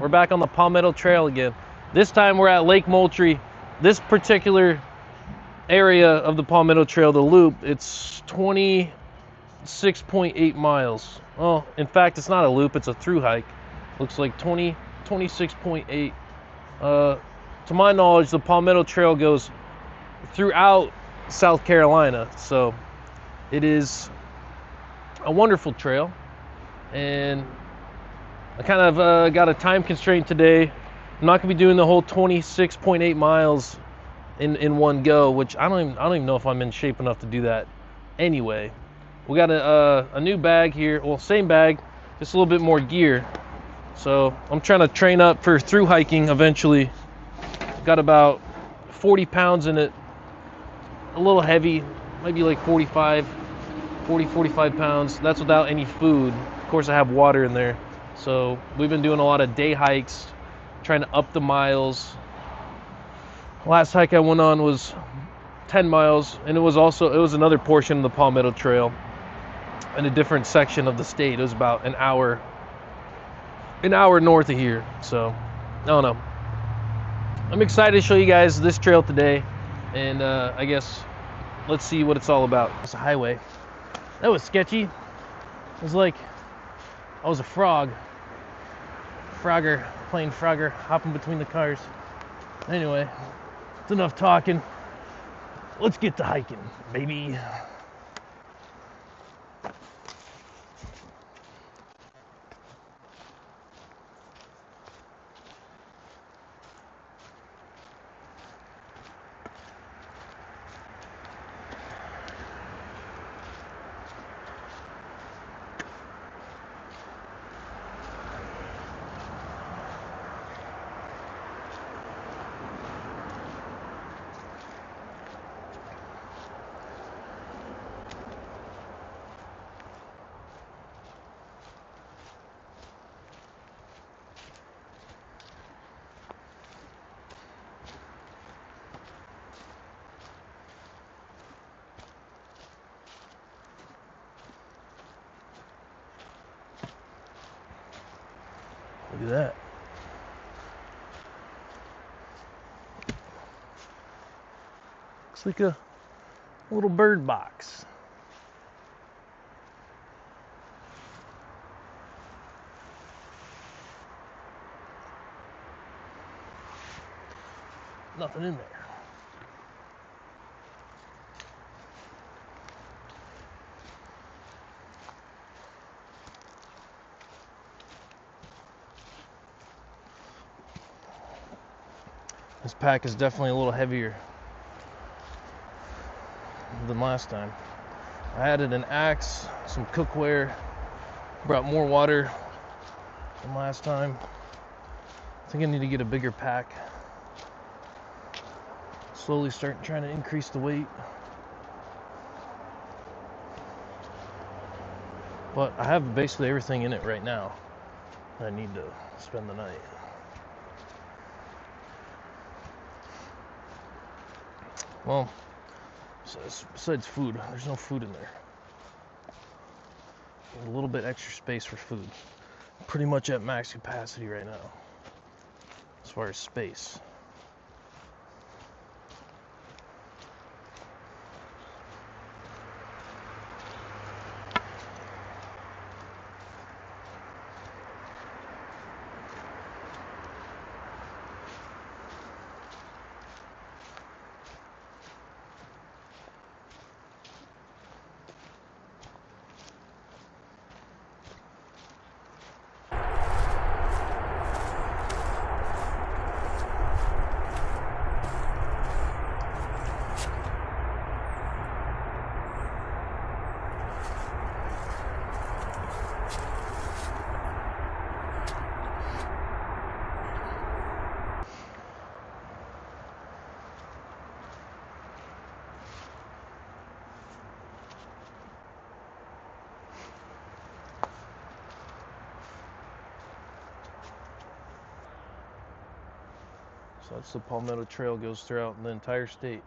We're back on the Palmetto Trail again. This time we're at Lake Moultrie. This particular area of the Palmetto Trail, the loop, it's 26.8 miles. Well, in fact, it's not a loop, it's a through hike. Looks like 26.8. To my knowledge, the Palmetto Trail goes throughout South Carolina, so it is a wonderful trail. And I kind of got a time constraint today. I'm not gonna be doing the whole 26.8 miles in one go, which I don't even know if I'm in shape enough to do that anyway. We got a new bag here, well, same bag, just a little bit more gear. So I'm trying to train up for through hiking eventually. Got about 40 pounds in it, a little heavy, maybe like 45 pounds. That's without any food. Of course I have water in there. So we've been doing a lot of day hikes, trying to up the miles. Last hike I went on was 10 miles, and it was another portion of the Palmetto Trail in a different section of the state. It was about an hour north of here. So I don't know. I'm excited to show you guys this trail today, and I guess let's see what it's all about. It's a highway. That was sketchy. It was like I was a frogger playing Frogger, hopping between the cars. Anyway, it's enough talking. Let's get to hiking, baby. Look at that. Looks like a little bird box. Nothing in there. This pack is definitely a little heavier than last time. I added an axe, some cookware, brought more water than last time. I think I need to get a bigger pack. Slowly trying to increase the weight. But I have basically everything in it right now. I need to spend the night. Well, besides food, there's no food in there. A little bit extra space for food. Pretty much at max capacity right now, as far as space. So that's the Palmetto Trail, goes throughout the entire state.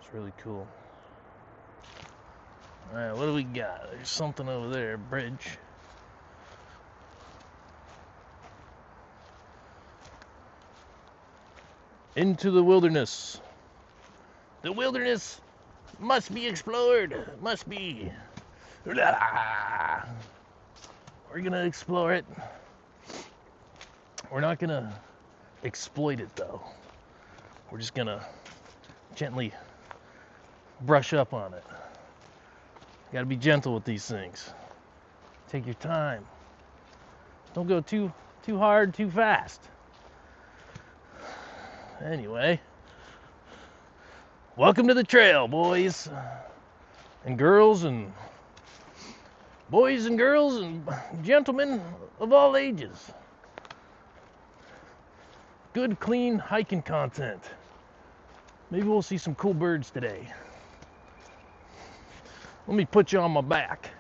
It's really cool. Alright, what do we got? There's something over there, bridge. Into the wilderness. The wilderness must be explored. Must be. We're gonna explore it. We're not gonna exploit it though. We're just gonna gently brush up on it. You gotta be gentle with these things. Take your time. Don't go too hard, too fast. Anyway, welcome to the trail, boys and girls and gentlemen of all ages. Good, clean hiking content. Maybe we'll see some cool birds today. Let me put you on my back.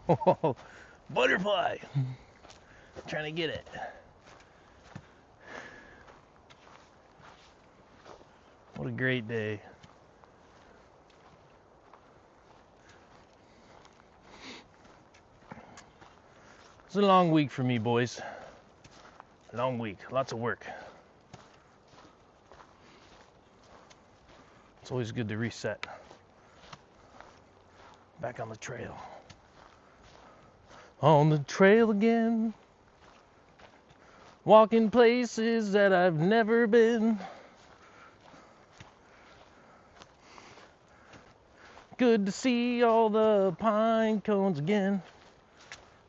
Oh, butterfly. Trying to get it. What a great day. It's a long week for me, boys. A long week, lots of work. It's always good to reset. Back on the trail. On the trail again. Walking places that I've never been. Good to see all the pine cones again.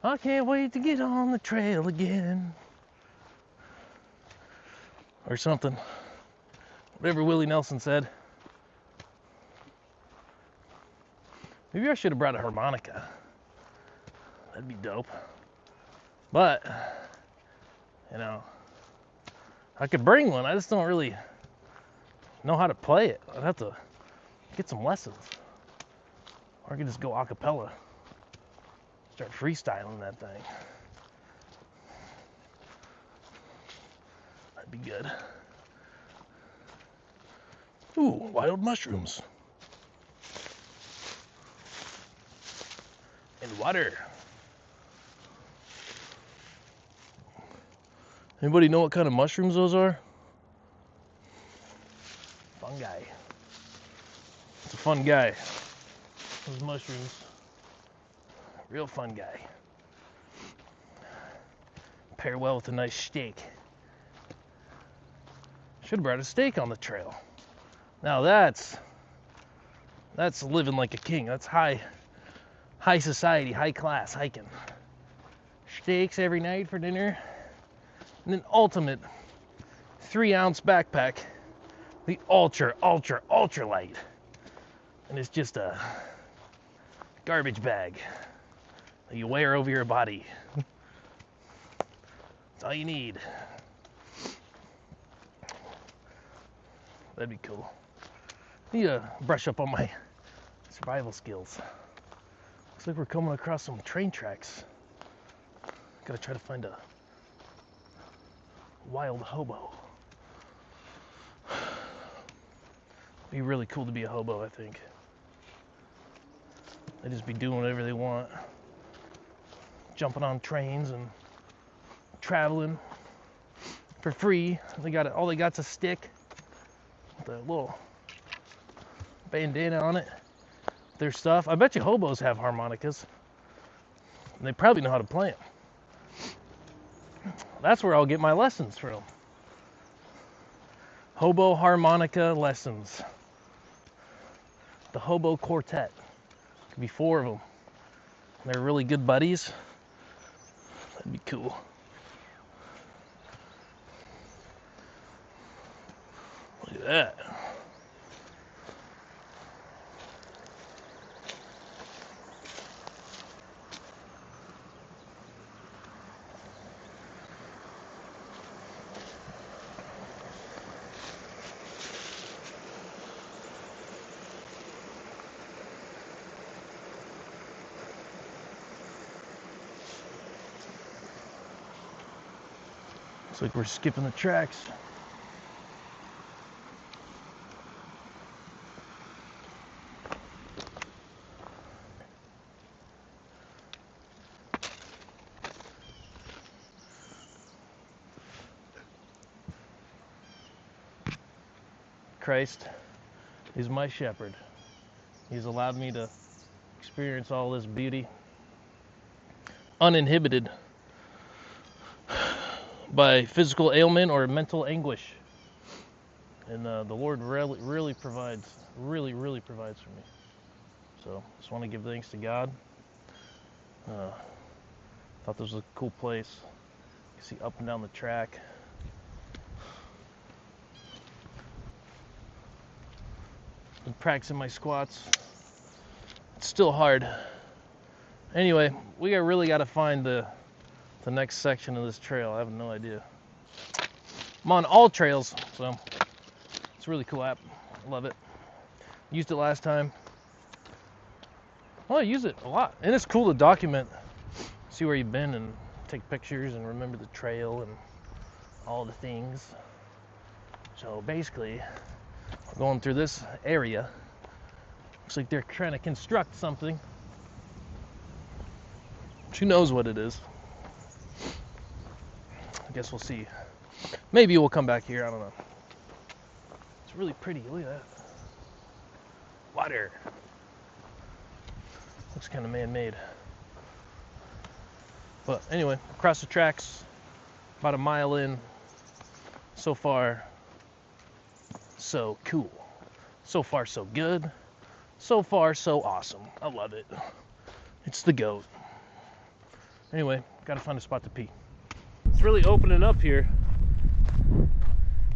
I can't wait to get on the trail again. Or something. Whatever Willie Nelson said. Maybe I should have brought a harmonica. That'd be dope. But, you know, I could bring one. I just don't really know how to play it. I'd have to get some lessons. Or I could just go a cappella. Start freestyling that thing. That'd be good. Ooh, wild mushrooms. And water. Anybody know what kind of mushrooms those are? Fungi. It's a fun guy. Those mushrooms. Real fun guy. Pair well with a nice steak. Should have brought a steak on the trail. Now that's living like a king. That's high society, high class hiking. Steaks every night for dinner. And an ultimate 3-ounce backpack. The ultra light. And it's just a garbage bag that you wear over your body. That's all you need. That'd be cool. Need to brush up on my survival skills. Looks like we're coming across some train tracks. Gotta try to find a wild hobo. Be really cool to be a hobo, I think. They just be doing whatever they want. Jumping on trains and traveling for free. All they got's a stick with a little bandana on it, their stuff. I bet you hobos have harmonicas, and they probably know how to play them. That's where I'll get my lessons from. Hobo harmonica lessons. The Hobo Quartet. Could be 4 of them. They're really good buddies. That'd be cool. Look at that. Looks like we're skipping the tracks. Christ is my shepherd. He's allowed me to experience all this beauty uninhibited by physical ailment or mental anguish. And the Lord really provides, really provides for me. So just want to give thanks to God. Thought this was a cool place. You can see up and down the track. Been practicing my squats. It's still hard. Anyway, we really got to find the next section of this trail. I have no idea. I'm on all trails, so it's a really cool app. Love it. Used it last time. Well, I use it a lot, and it's cool to document, see where you've been, and take pictures and remember the trail and all the things. So basically, we're going through this area. Looks like they're trying to construct something. Who knows what it is? I guess we'll see. Maybe we'll come back here. I don't know. It's really pretty. Look at that. Water. Looks kind of man-made. But anyway, across the tracks, about a mile in. So far, so cool. So far, so good. So far, so awesome. I love it. It's the GOAT. Anyway, gotta find a spot to pee. It's really opening up here.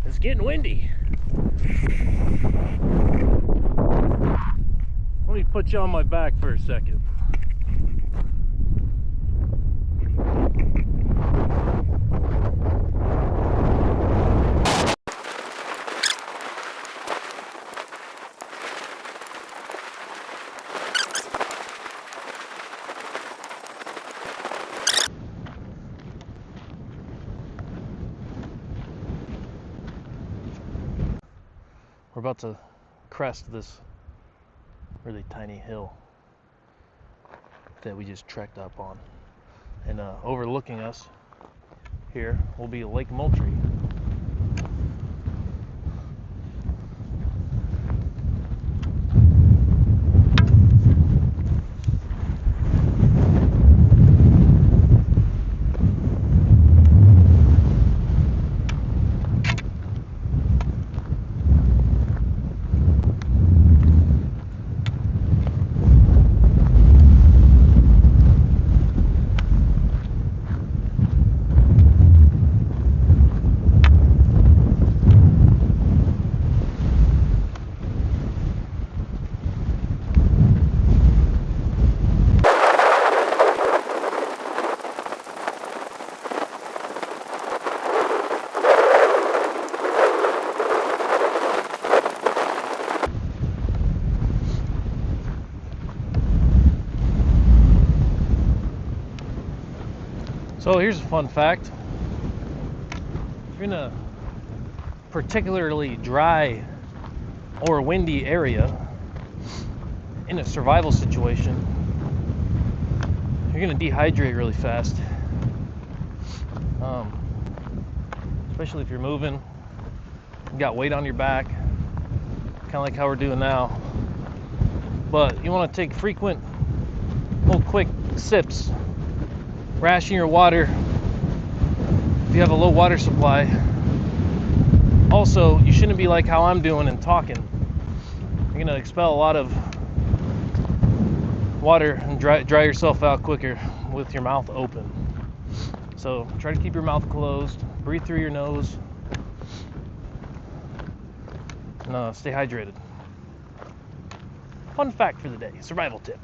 It's getting windy. Let me put you on my back for a second. We're about to crest this really tiny hill that we just trekked up on. And overlooking us here will be Lake Moultrie. So here's a fun fact. If you're in a particularly dry or windy area, in a survival situation, you're gonna dehydrate really fast. Especially if you're moving, you got weight on your back, kind of like how we're doing now. But you want to take frequent, little quick sips. Ration your water if you have a low water supply. Also, you shouldn't be like how I'm doing and talking. You're gonna expel a lot of water and dry yourself out quicker with your mouth open. So try to keep your mouth closed, breathe through your nose, and stay hydrated. Fun fact for the day, survival tip.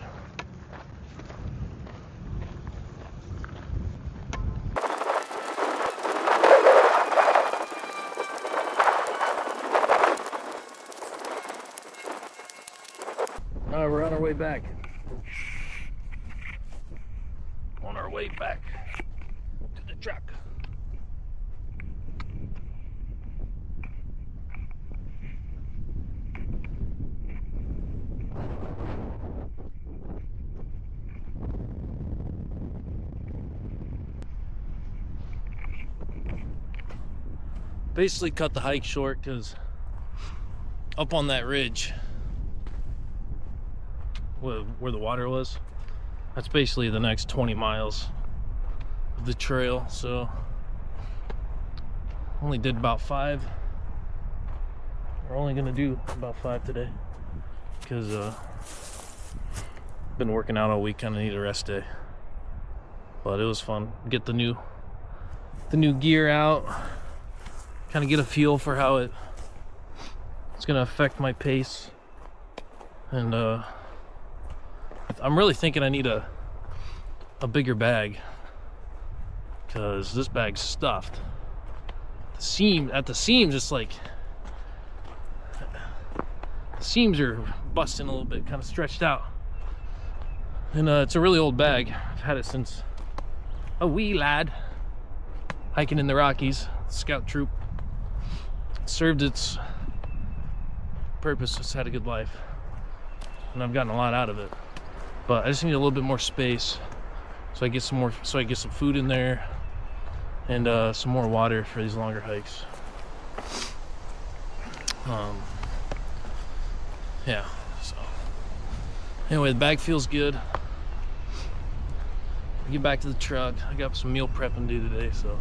All right, we're on our way back. On our way back to the truck. Basically cut the hike short because up on that ridge where the water was, that's basically the next 20 miles of the trail. So only did about 5. We're only gonna do about 5 today because been working out all week, kind of need a rest day. But it was fun. Get the new gear out, kind of get a feel for how it's gonna affect my pace. And I'm really thinking I need a bigger bag because this bag's stuffed. At the seams, it's like the seams are busting a little bit, kind of stretched out. And it's a really old bag. I've had it since a wee lad, hiking in the Rockies, scout troop. It served its purpose. It's had a good life, and I've gotten a lot out of it. But I just need a little bit more space, so I get some food in there, and some more water for these longer hikes. Yeah. So anyway, the bag feels good. Get back to the truck. I got some meal prepping to do today, so.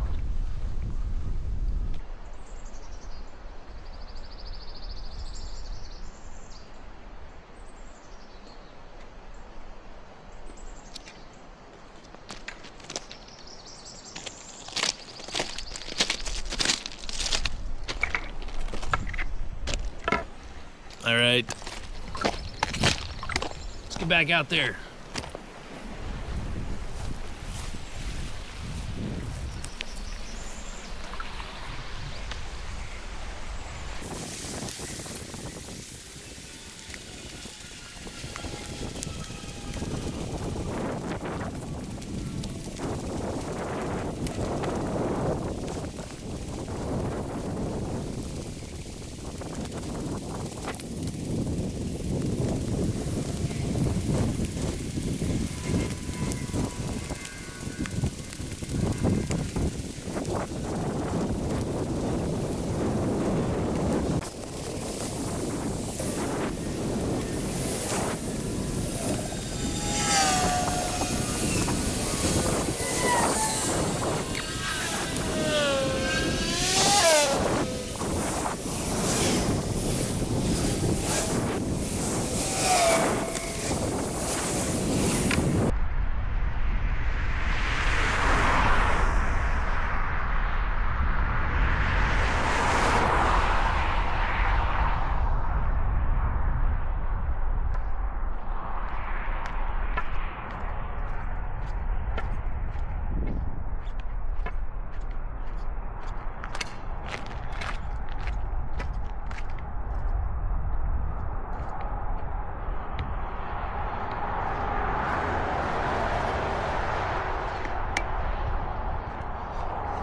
All right, let's get back out there.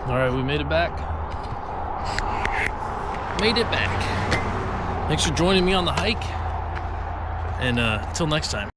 All right, we made it back. Thanks for joining me on the hike, and until next time.